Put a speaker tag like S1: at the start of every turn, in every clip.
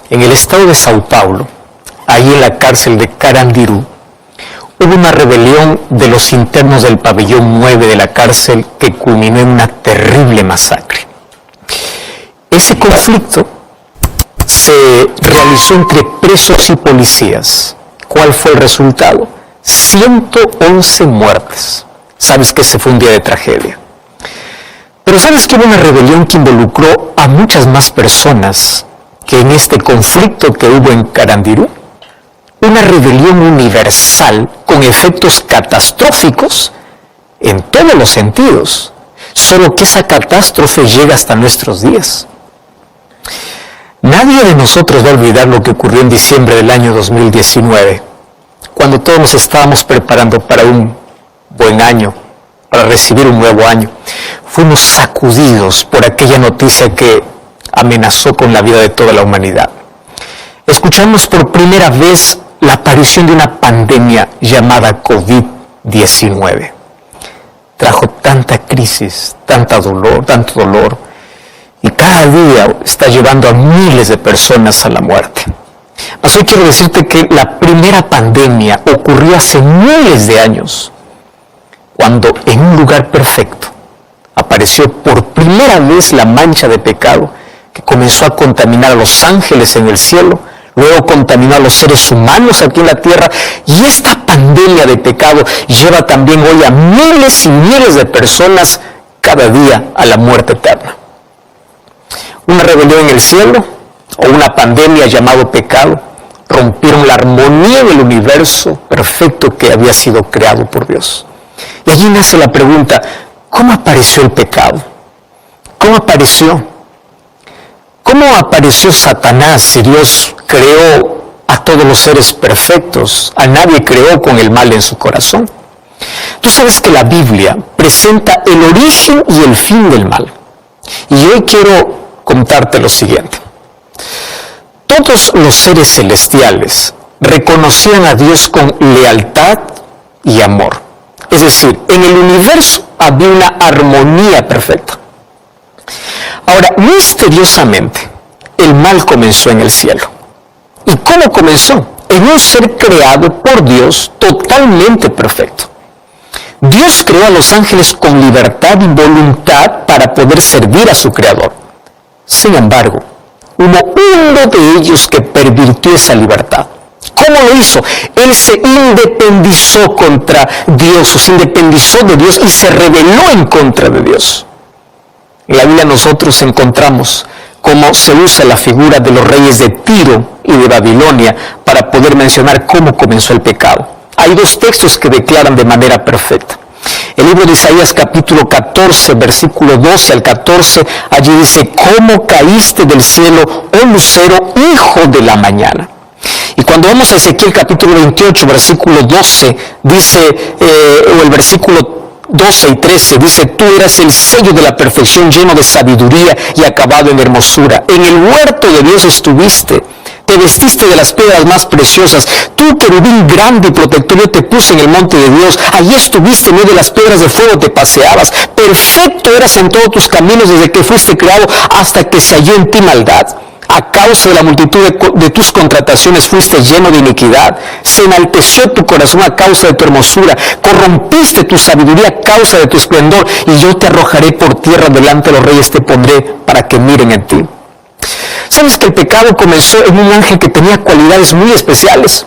S1: En el estado de Sao Paulo, ahí en la cárcel de Carandiru, hubo una rebelión de los internos del pabellón 9 de la cárcel que culminó en una terrible masacre. Ese conflicto se realizó entre presos y policías. ¿Cuál fue el resultado? 111 muertes. Sabes que ese fue un día de tragedia. Pero ¿sabes que hubo una rebelión que involucró a muchas más personas que en este conflicto que hubo en Carandiru? Una rebelión universal con efectos catastróficos en todos los sentidos, solo que esa catástrofe llega hasta nuestros días. Nadie de nosotros va a olvidar lo que ocurrió en diciembre del año 2019, cuando todos nos estábamos preparando para un buen año, para recibir un nuevo año. Fuimos sacudidos por aquella noticia que amenazó con la vida de toda la humanidad. Escuchamos por primera vez la aparición de una pandemia llamada COVID-19. Trajo tanta crisis, tanto dolor, y cada día está llevando a miles de personas a la muerte. Así quiero decirte que la primera pandemia ocurrió hace miles de años, cuando en un lugar perfecto apareció por primera vez la mancha de pecado que comenzó a contaminar a los ángeles en el cielo, luego contaminó a los seres humanos aquí en la tierra, y esta pandemia de pecado lleva también hoy a miles y miles de personas cada día a la muerte eterna. Una rebelión en el cielo o una pandemia llamado pecado rompieron la armonía del universo perfecto que había sido creado por Dios. Y allí nace la pregunta, ¿cómo apareció el pecado? ¿Cómo apareció? ¿Cómo apareció Satanás si Dios creó a todos los seres perfectos? A nadie creó con el mal en su corazón. Tú sabes que la Biblia presenta el origen y el fin del mal. Y hoy quiero contarte lo siguiente. Todos los seres celestiales reconocían a Dios con lealtad y amor. Es decir, en el universo había una armonía perfecta. Ahora, misteriosamente, el mal comenzó en el cielo. ¿Y cómo comenzó? En un ser creado por Dios totalmente perfecto. Dios creó a los ángeles con libertad y voluntad para poder servir a su Creador. Sin embargo, hubo uno de ellos que pervirtió esa libertad. ¿Cómo lo hizo? Él se independizó contra Dios, o se independizó de Dios y se rebeló en contra de Dios. En la Biblia nosotros encontramos cómo se usa la figura de los reyes de Tiro y de Babilonia para poder mencionar cómo comenzó el pecado. Hay dos textos que declaran de manera perfecta. El libro de Isaías capítulo 14, versículo 12 al 14, allí dice, ¿cómo caíste del cielo, oh lucero, hijo de la mañana? Y cuando vamos a Ezequiel capítulo 28, versículo 12, dice, o el versículo 12 y 13, dice, tú eras el sello de la perfección, lleno de sabiduría y acabado en hermosura. En el huerto de Dios estuviste, te vestiste de las piedras más preciosas. Tú, querubín grande y protector, yo te puse en el monte de Dios. Allí estuviste, en medio de las piedras de fuego te paseabas. Perfecto eras en todos tus caminos desde que fuiste creado hasta que se halló en ti maldad. A causa de la multitud de tus contrataciones fuiste lleno de iniquidad. Se enalteció tu corazón a causa de tu hermosura. Corrompiste tu sabiduría a causa de tu esplendor. Y yo te arrojaré por tierra, delante de los reyes te pondré para que miren en ti. ¿Sabes que el pecado comenzó en un ángel que tenía cualidades muy especiales?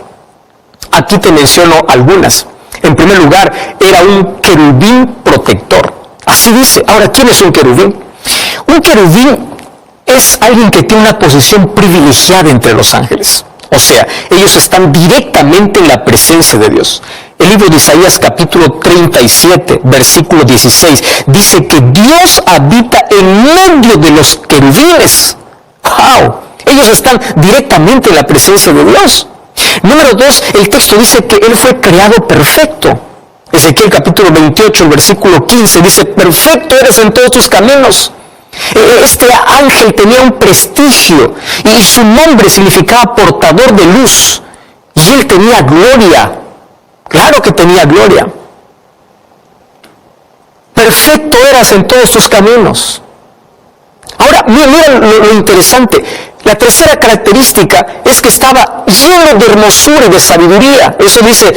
S1: Aquí te menciono algunas. En primer lugar, era un querubín protector. Así dice. Ahora, ¿quién es un querubín? Un querubín es alguien que tiene una posición privilegiada entre los ángeles. O sea, ellos están directamente en la presencia de Dios. El libro de Isaías capítulo 37, versículo 16, dice que Dios habita en medio de los querubines. ¡Wow! Ellos están directamente en la presencia de Dios. Número 2, el texto dice que Él fue creado perfecto. Ezequiel capítulo 28, el versículo 15, dice, perfecto eres en todos tus caminos. Este ángel tenía un prestigio y su nombre significaba portador de luz. Y él tenía gloria. Claro que tenía gloria. Perfecto eras en todos tus caminos. Ahora, mira lo interesante. La tercera característica es que estaba lleno de hermosura y de sabiduría. Eso dice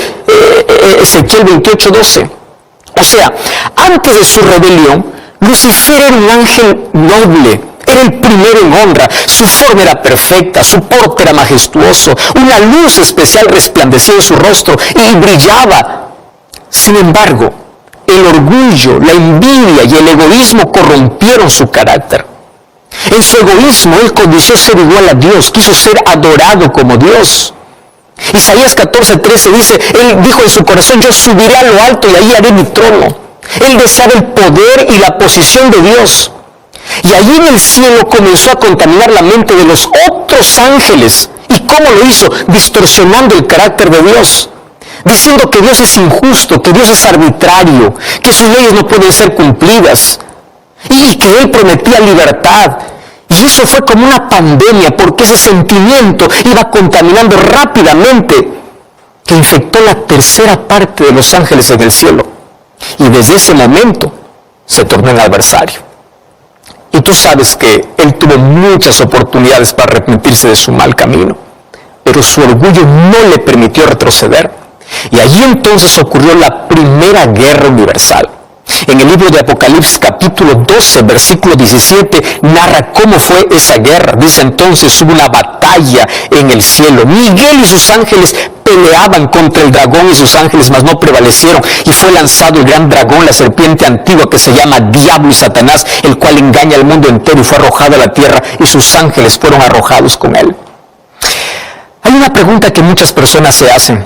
S1: Ezequiel 28:12. O sea, antes de su rebelión, Lucifer era un ángel noble, era el primero en honra, su forma era perfecta, su porte era majestuoso, una luz especial resplandecía en su rostro y brillaba. Sin embargo, el orgullo, la envidia y el egoísmo corrompieron su carácter. En su egoísmo, él codició ser igual a Dios, quiso ser adorado como Dios. Isaías 14:13 dice, él dijo en su corazón, yo subiré a lo alto y ahí haré mi trono. Él deseaba el poder y la posición de Dios. Y allí en el cielo comenzó a contaminar la mente de los otros ángeles. ¿Y cómo lo hizo? Distorsionando el carácter de Dios. Diciendo que Dios es injusto, que Dios es arbitrario, que sus leyes no pueden ser cumplidas. Y que Él prometía libertad. Y eso fue como una pandemia, porque ese sentimiento iba contaminando rápidamente, que infectó la tercera parte de los ángeles en el cielo. Y desde ese momento se tornó en adversario. Y tú sabes que él tuvo muchas oportunidades para arrepentirse de su mal camino, pero su orgullo no le permitió retroceder. Y allí entonces ocurrió la primera guerra universal. En el libro de Apocalipsis capítulo 12, versículo 17, narra cómo fue esa guerra. Dice entonces, hubo una batalla en el cielo. Miguel y sus ángeles peleaban contra el dragón y sus ángeles, mas no prevalecieron. Y fue lanzado el gran dragón, la serpiente antigua que se llama Diablo y Satanás, el cual engaña al mundo entero, y fue arrojado a la tierra y sus ángeles fueron arrojados con él. Hay una pregunta que muchas personas se hacen.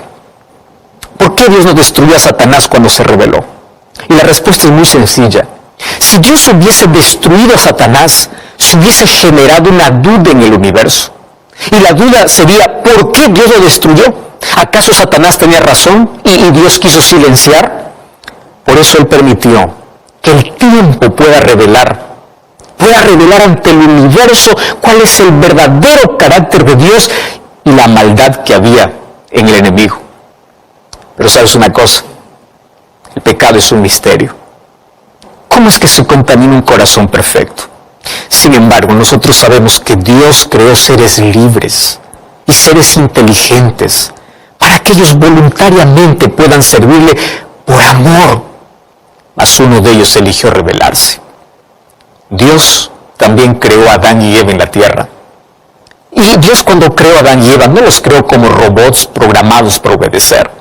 S1: ¿Por qué Dios no destruyó a Satanás cuando se rebeló? Y la respuesta es muy sencilla. Si Dios hubiese destruido a Satanás, se hubiese generado una duda en el universo. Y la duda sería, ¿por qué Dios lo destruyó? ¿Acaso Satanás tenía razón y Dios quiso silenciar? Por eso Él permitió que el tiempo pueda revelar ante el universo cuál es el verdadero carácter de Dios y la maldad que había en el enemigo. Pero ¿sabes una cosa? El pecado es un misterio. ¿Cómo es que se contamina un corazón perfecto? Sin embargo, nosotros sabemos que Dios creó seres libres y seres inteligentes para que ellos voluntariamente puedan servirle por amor. Mas uno de ellos eligió rebelarse. Dios también creó a Adán y Eva en la tierra. Y Dios, cuando creó a Adán y Eva, no los creó como robots programados para obedecer.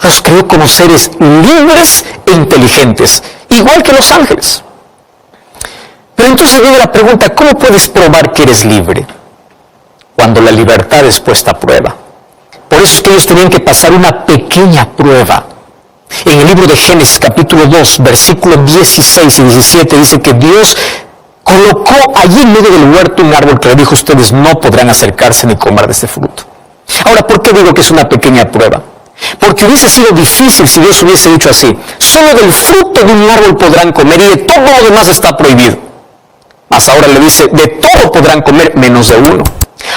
S1: Los creó como seres libres e inteligentes, igual que los ángeles. Pero entonces viene la pregunta, ¿cómo puedes probar que eres libre? Cuando la libertad es puesta a prueba. Por eso es que ellos tenían que pasar una pequeña prueba. En el libro de Génesis capítulo 2, versículos 16 y 17, dice que Dios colocó allí en medio del huerto un árbol que le dijo, ustedes no podrán acercarse ni comer de este fruto. Ahora, ¿por qué digo que es una pequeña prueba? Porque hubiese sido difícil si Dios hubiese dicho así, solo del fruto de un árbol podrán comer y de todo lo demás está prohibido. Mas ahora le dice, de todo podrán comer menos de uno.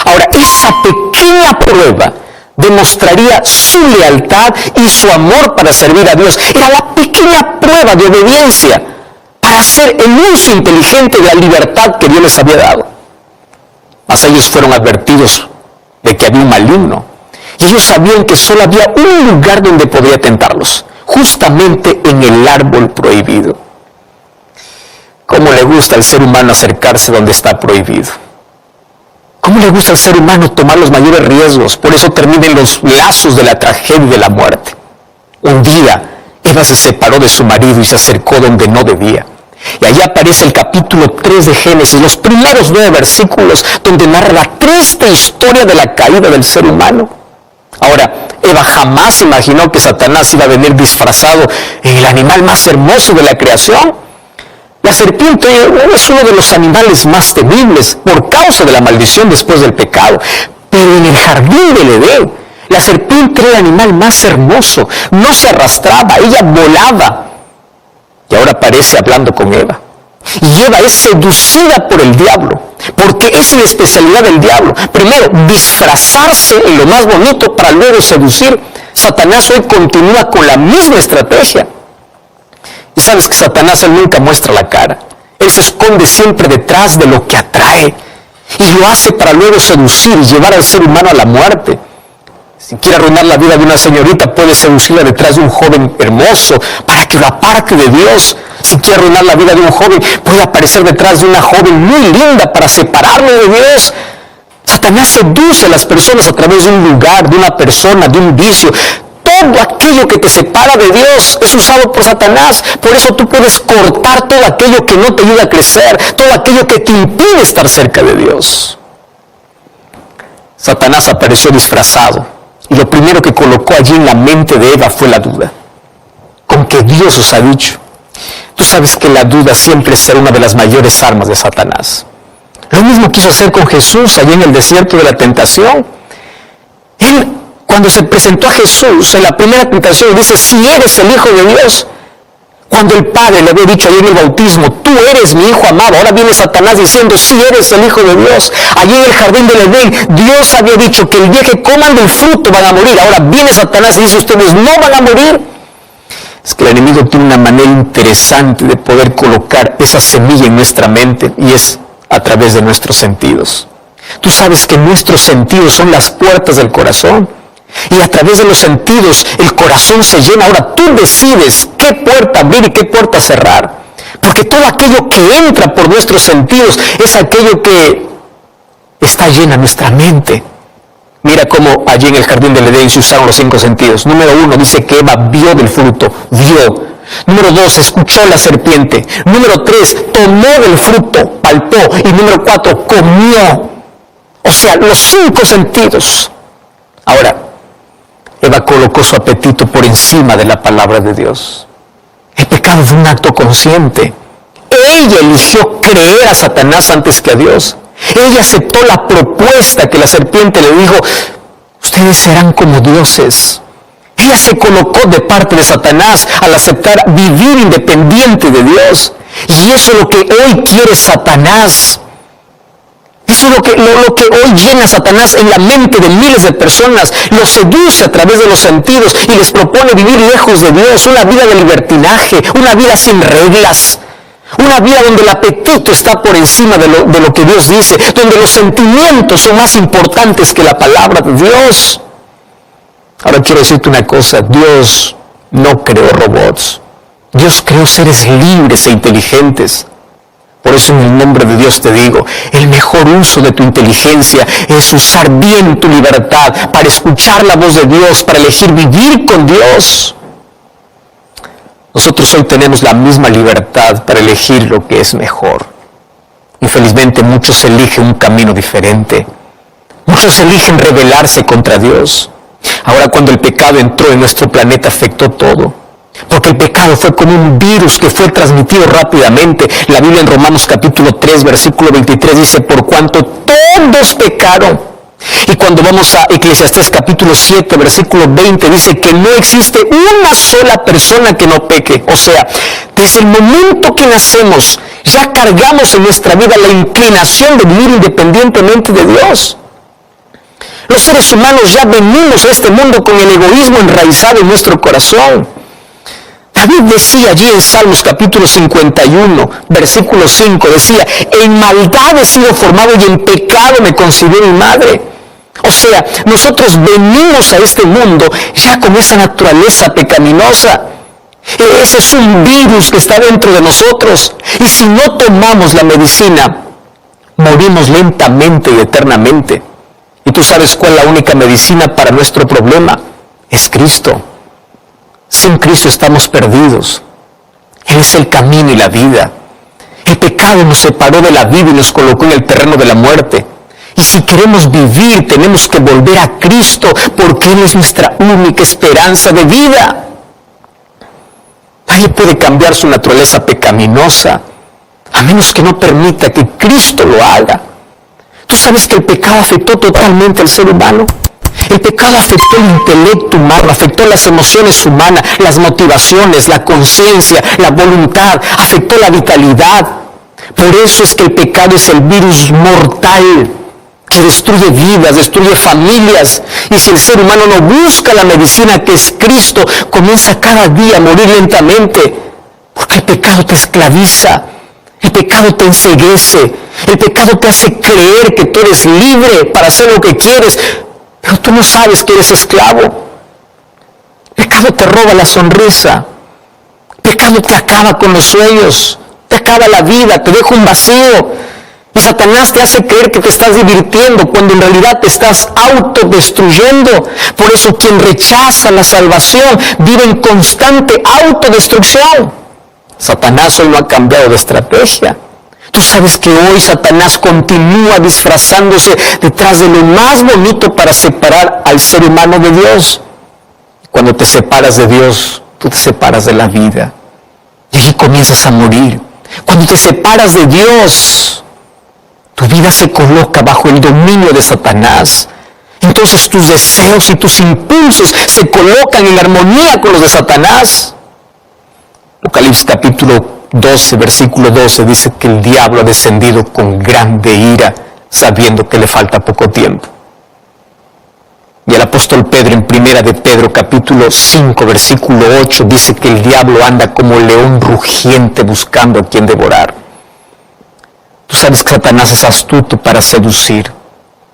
S1: Ahora, esa pequeña prueba demostraría su lealtad y su amor para servir a Dios. Era la pequeña prueba de obediencia para hacer el uso inteligente de la libertad que Dios les había dado. Mas ellos fueron advertidos de que había un maligno. Y ellos sabían que solo había un lugar donde podría tentarlos, justamente en el árbol prohibido. ¿Cómo le gusta al ser humano acercarse donde está prohibido? ¿Cómo le gusta al ser humano tomar los mayores riesgos? Por eso terminan los lazos de la tragedia y de la muerte. Un día, Eva se separó de su marido y se acercó donde no debía. Y allí aparece el capítulo 3 de Génesis, los primeros 9 versículos, donde narra la triste historia de la caída del ser humano. Ahora, Eva jamás imaginó que Satanás iba a venir disfrazado en el animal más hermoso de la creación. La serpiente es uno de los animales más temibles por causa de la maldición después del pecado. Pero en el jardín del Edén, la serpiente era el animal más hermoso. No se arrastraba, ella volaba. Y ahora aparece hablando con Eva. Y Eva es seducida por el diablo, porque esa es la especialidad del diablo. Primero, disfrazarse en lo más bonito para luego seducir. Satanás hoy continúa con la misma estrategia. Y sabes que Satanás, él nunca muestra la cara. Él se esconde siempre detrás de lo que atrae y lo hace para luego seducir y llevar al ser humano a la muerte. Si quiere arruinar la vida de una señorita, puede seducirla detrás de un joven hermoso para que lo aparte de Dios. Si quiere arruinar la vida de un joven, puede aparecer detrás de una joven muy linda para separarlo de Dios. Satanás seduce a las personas a través de un lugar, de una persona, de un vicio. Todo aquello que te separa de Dios es usado por Satanás. Por eso tú puedes cortar todo aquello que no te ayuda a crecer, todo aquello que te impide estar cerca de Dios. Satanás apareció disfrazado y lo primero que colocó allí en la mente de Eva fue la duda. ¿Con qué Dios os ha dicho? Tú sabes que la duda siempre será una de las mayores armas de Satanás. Lo mismo quiso hacer con Jesús allí en el desierto de la tentación. Él, cuando se presentó a Jesús en la primera tentación, dice, si eres el Hijo de Dios. Cuando el Padre le había dicho allí en el bautismo, tú eres mi Hijo amado. Ahora viene Satanás diciendo, si eres el Hijo de Dios. Allí en el jardín del Edén, Dios había dicho que el día que coman del fruto van a morir. Ahora viene Satanás y dice, ustedes no van a morir. Es que el enemigo tiene una manera interesante de poder colocar esa semilla en nuestra mente y es a través de nuestros sentidos. Tú sabes que nuestros sentidos son las puertas del corazón y a través de los sentidos el corazón se llena. Ahora tú decides qué puerta abrir y qué puerta cerrar, porque todo aquello que entra por nuestros sentidos es aquello que está llena nuestra mente. Mira cómo allí en el jardín del Edén se usaron los 5 sentidos. Número 1 dice que Eva vio del fruto, vio. Número 2, escuchó la serpiente. Número 3, tomó del fruto, palpó. Y número 4, comió. O sea, los 5 sentidos. Ahora, Eva colocó su apetito por encima de la palabra de Dios. El pecado fue un acto consciente. Ella eligió creer a Satanás antes que a Dios. Ella aceptó la propuesta que la serpiente le dijo, ustedes serán como dioses. Ella se colocó de parte de Satanás al aceptar vivir independiente de Dios. Y eso es lo que hoy quiere Satanás. Eso es lo que hoy llena Satanás en la mente de miles de personas. Los seduce a través de los sentidos y les propone vivir lejos de Dios, una vida de libertinaje, una vida sin reglas. Una vida donde el apetito está por encima de lo que Dios dice, donde los sentimientos son más importantes que la palabra de Dios. Ahora quiero decirte una cosa, Dios no creó robots. Dios creó seres libres e inteligentes. Por eso en el nombre de Dios te digo, el mejor uso de tu inteligencia es usar bien tu libertad para escuchar la voz de Dios, para elegir vivir con Dios. Nosotros hoy tenemos la misma libertad para elegir lo que es mejor. Infelizmente muchos eligen un camino diferente. Muchos eligen rebelarse contra Dios. Ahora cuando el pecado entró en nuestro planeta afectó todo. Porque el pecado fue como un virus que fue transmitido rápidamente. La Biblia en Romanos capítulo 3, versículo 23 dice, por cuanto todos pecaron. Y cuando vamos a Eclesiastés capítulo 7, versículo 20, dice que no existe una sola persona que no peque. O sea, desde el momento que nacemos, ya cargamos en nuestra vida la inclinación de vivir independientemente de Dios. Los seres humanos ya venimos a este mundo con el egoísmo enraizado en nuestro corazón. David decía allí en Salmos capítulo 51, versículo 5, decía, en maldad he sido formado y en pecado me concibió mi madre. O sea, nosotros venimos a este mundo ya con esa naturaleza pecaminosa. Ese es un virus que está dentro de nosotros. Y si no tomamos la medicina, morimos lentamente y eternamente. ¿Y tú sabes cuál es la única medicina para nuestro problema? Es Cristo. Sin Cristo estamos perdidos. Él es el camino y la vida. El pecado nos separó de la vida y nos colocó en el terreno de la muerte. Y si queremos vivir, tenemos que volver a Cristo, porque Él es nuestra única esperanza de vida. Nadie puede cambiar su naturaleza pecaminosa, a menos que no permita que Cristo lo haga. ¿Tú sabes que el pecado afectó totalmente al ser humano? El pecado afectó el intelecto humano, afectó las emociones humanas, las motivaciones, la conciencia, la voluntad, afectó la vitalidad. Por eso es que el pecado es el virus mortal que destruye vidas, destruye familias. Y si el ser humano no busca la medicina que es Cristo, comienza cada día a morir lentamente, porque el pecado te esclaviza. El pecado te enceguece. El pecado te hace creer que tú eres libre para hacer lo que quieres, pero tú no sabes que eres esclavo. El pecado te roba la sonrisa. El pecado te acaba con los sueños, te acaba la vida, te deja un vacío. Y Satanás te hace creer que te estás divirtiendo cuando en realidad te estás autodestruyendo. Por eso quien rechaza la salvación vive en constante autodestrucción. Satanás hoy no ha cambiado de estrategia. Tú sabes que hoy Satanás continúa disfrazándose detrás de lo más bonito para separar al ser humano de Dios. Cuando te separas de Dios, tú te separas de la vida. Y allí comienzas a morir. Cuando te separas de Dios, tu vida se coloca bajo el dominio de Satanás. Entonces tus deseos y tus impulsos se colocan en armonía con los de Satanás. Apocalipsis capítulo 12, versículo 12 dice que el diablo ha descendido con grande ira, sabiendo que le falta poco tiempo. Y el apóstol Pedro en primera de Pedro capítulo 5, versículo 8 dice que el diablo anda como león rugiente buscando a quien devorar. Tú sabes que Satanás es astuto para seducir,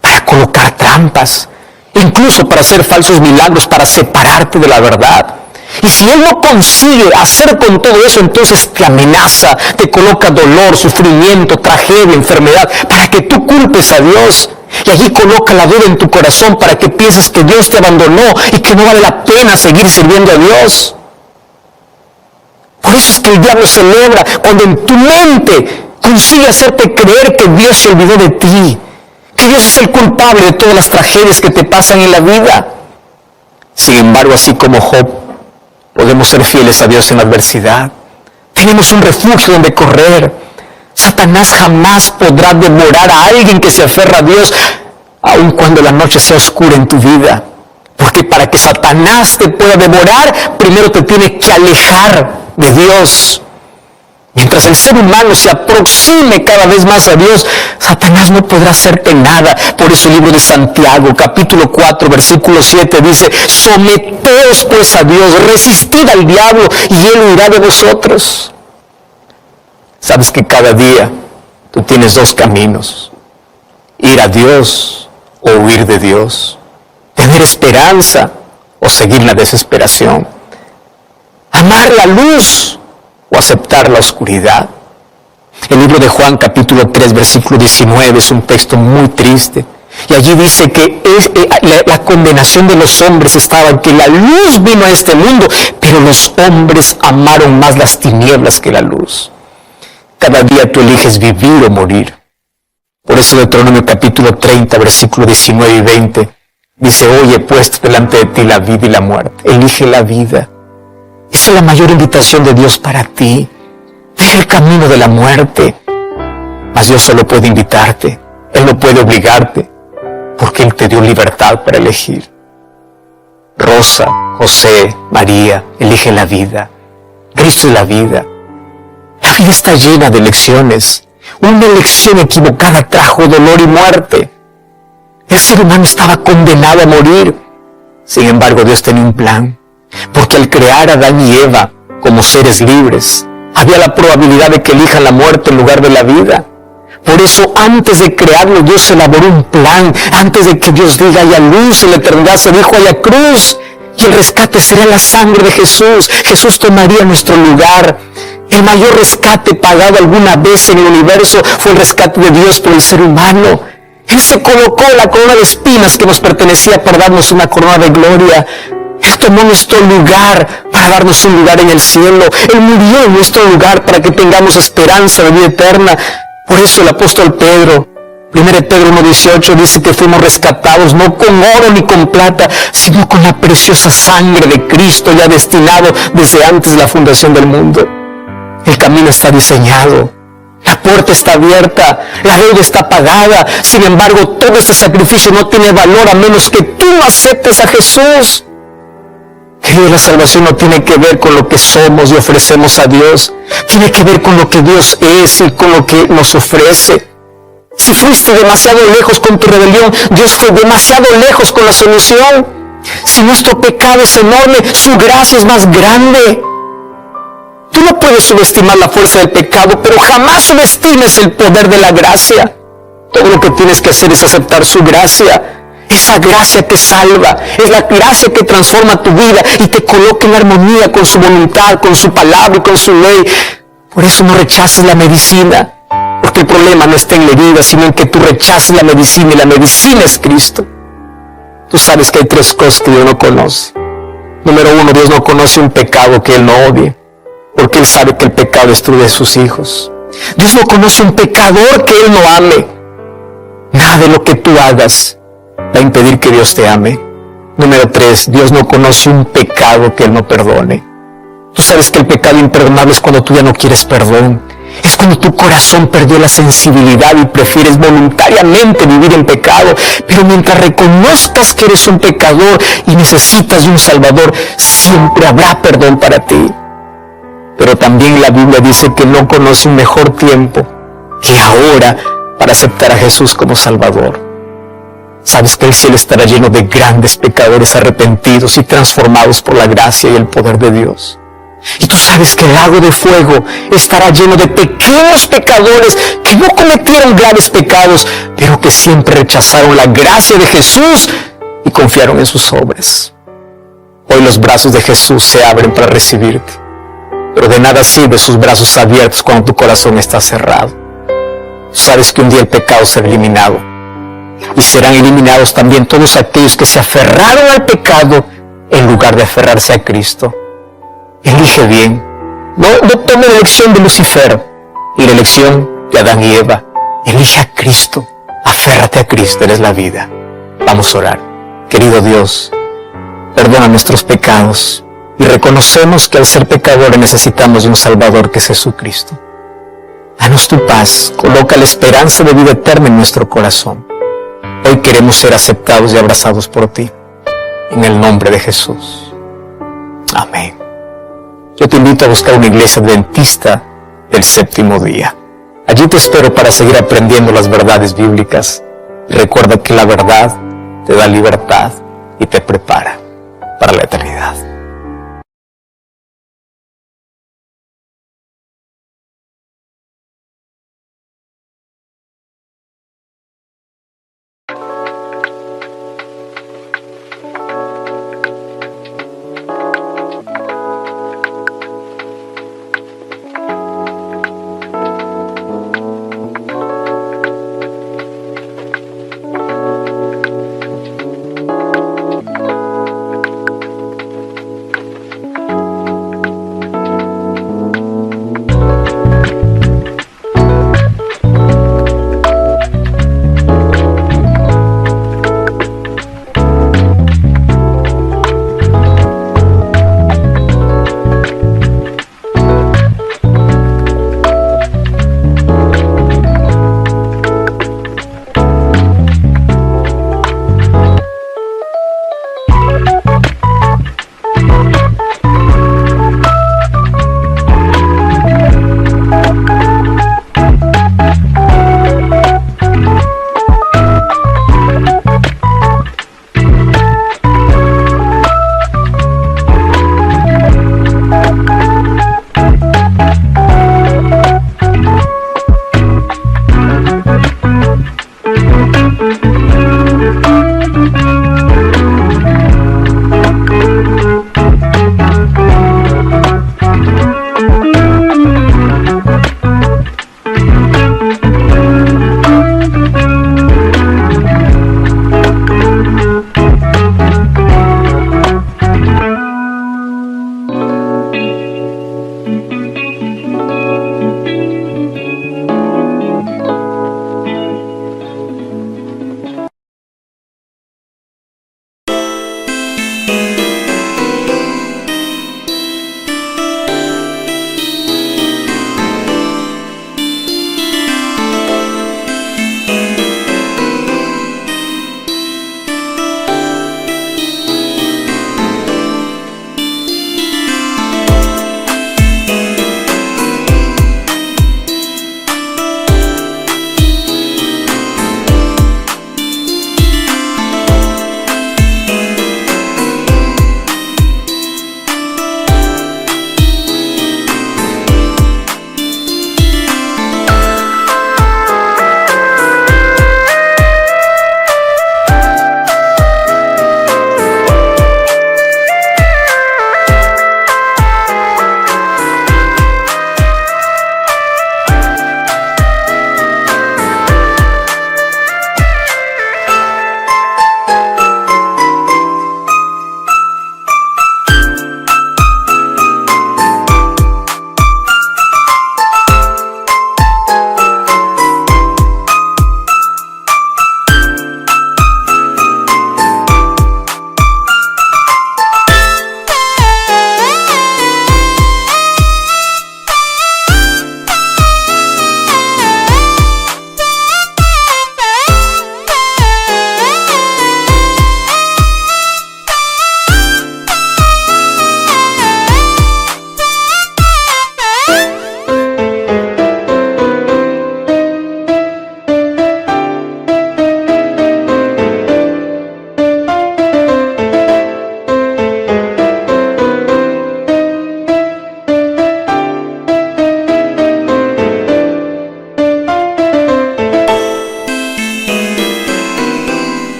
S1: para colocar trampas, incluso para hacer falsos milagros, para separarte de la verdad. Y si él no consigue hacer con todo eso, entonces te amenaza, te coloca dolor, sufrimiento, tragedia, enfermedad, para que tú culpes a Dios. Y allí coloca la duda en tu corazón para que pienses que Dios te abandonó y que no vale la pena seguir sirviendo a Dios. Por eso es que el diablo celebra cuando en tu mente consigue hacerte creer que Dios se olvidó de ti, que Dios es el culpable de todas las tragedias que te pasan en la vida. Sin embargo, así como Job, podemos ser fieles a Dios en la adversidad. Tenemos un refugio donde correr. Satanás jamás podrá devorar a alguien que se aferra a Dios, aun cuando la noche sea oscura en tu vida. Porque para que Satanás te pueda devorar, primero te tiene que alejar de Dios. Mientras el ser humano se aproxime cada vez más a Dios, Satanás no podrá hacerte nada. Por eso el libro de Santiago, capítulo 4, versículo 7 dice: someteos pues a Dios, resistid al diablo y él huirá de vosotros. Sabes que cada día tú tienes dos caminos: ir a Dios o huir de Dios, tener esperanza o seguir la desesperación, amar la luz o aceptar la oscuridad. El libro de Juan capítulo 3 versículo 19 es un texto muy triste, y allí dice que la condenación de los hombres estaba en que la luz vino a este mundo, pero los hombres amaron más las tinieblas que la luz. Cada día tú eliges vivir o morir. Por eso Deuteronomio capítulo 30 versículo 19 y 20 dice: hoy he puesto delante de ti la vida y la muerte, elige la vida. Esa es la mayor invitación de Dios para ti. Deja el camino de la muerte. Mas Dios solo puede invitarte. Él no puede obligarte, porque Él te dio libertad para elegir. Rosa, José, María, elige la vida. Cristo es la vida. La vida está llena de elecciones. Una elección equivocada trajo dolor y muerte. El ser humano estaba condenado a morir. Sin embargo, Dios tenía un plan. Porque al crear a Adán y Eva como seres libres, había la probabilidad de que elijan la muerte en lugar de la vida. Por eso, antes de crearlo, Dios elaboró un plan. Antes de que Dios diga haya luz, en la eternidad se dijo haya cruz. Y el rescate será la sangre de Jesús. Jesús tomaría nuestro lugar. El mayor rescate pagado alguna vez en el universo fue el rescate de Dios por el ser humano. Él se colocó la corona de espinas que nos pertenecía para darnos una corona de gloria. Él tomó nuestro lugar para darnos un lugar en el cielo. Él murió en nuestro lugar para que tengamos esperanza de vida eterna. Por eso el apóstol Pedro, 1 Pedro 1:18, dice que fuimos rescatados no con oro ni con plata, sino con la preciosa sangre de Cristo, ya destinado desde antes de la fundación del mundo. El camino está diseñado, la puerta está abierta, la deuda está pagada. Sin embargo, todo ese sacrificio no tiene valor a menos que tú aceptes a Jesús. Querido, la salvación no tiene que ver con lo que somos y ofrecemos a Dios. Tiene que ver con lo que Dios es y con lo que nos ofrece. Si fuiste demasiado lejos con tu rebelión, Dios fue demasiado lejos con la solución. Si nuestro pecado es enorme, su gracia es más grande. Tú no puedes subestimar la fuerza del pecado, pero jamás subestimes el poder de la gracia. Todo lo que tienes que hacer es aceptar su gracia. Esa gracia que salva, es la gracia que transforma tu vida y te coloca en armonía con su voluntad, con su palabra y con su ley. Por eso no rechaces la medicina, porque el problema no está en la herida, sino en que tú rechaces la medicina, y la medicina es Cristo. Tú sabes que hay tres cosas que Dios no conoce. Número uno, Dios no conoce un pecado que Él no odie, porque Él sabe que el pecado destruye a sus hijos. Dios no conoce un pecador que Él no ame. Nada de lo que tú hagas va a impedir que Dios te ame. Número 3, Dios no conoce un pecado que Él no perdone. Tú sabes que el pecado imperdonable es cuando tú ya no quieres perdón. Es cuando tu corazón perdió la sensibilidad y prefieres voluntariamente vivir en pecado. Pero mientras reconozcas que eres un pecador y necesitas de un Salvador, siempre habrá perdón para ti. Pero también la Biblia dice que no conoce un mejor tiempo que ahora para aceptar a Jesús como Salvador. Sabes que el cielo estará lleno de grandes pecadores arrepentidos y transformados por la gracia y el poder de Dios. Y tú sabes que el lago de fuego estará lleno de pequeños pecadores que no cometieron graves pecados, pero que siempre rechazaron la gracia de Jesús y confiaron en sus obras. Hoy los brazos de Jesús se abren para recibirte, pero de nada sirven sus brazos abiertos cuando tu corazón está cerrado. Tú sabes que un día el pecado será eliminado, y serán eliminados también todos aquellos que se aferraron al pecado en lugar de aferrarse a Cristo. Elige bien. No tome la elección de Lucifer y la elección de Adán y Eva. Elige a Cristo. Aférrate a Cristo, eres la vida. Vamos a orar. Querido Dios, perdona nuestros pecados y reconocemos que al ser pecadores necesitamos de un Salvador que es Jesucristo. Danos tu paz, coloca la esperanza de vida eterna en nuestro corazón. Hoy queremos ser aceptados y abrazados por ti. En el nombre de Jesús. Amén. Yo te invito a buscar una iglesia adventista del séptimo día. Allí te espero para seguir aprendiendo las verdades bíblicas. Y recuerda que la verdad te da libertad y te prepara para la eternidad.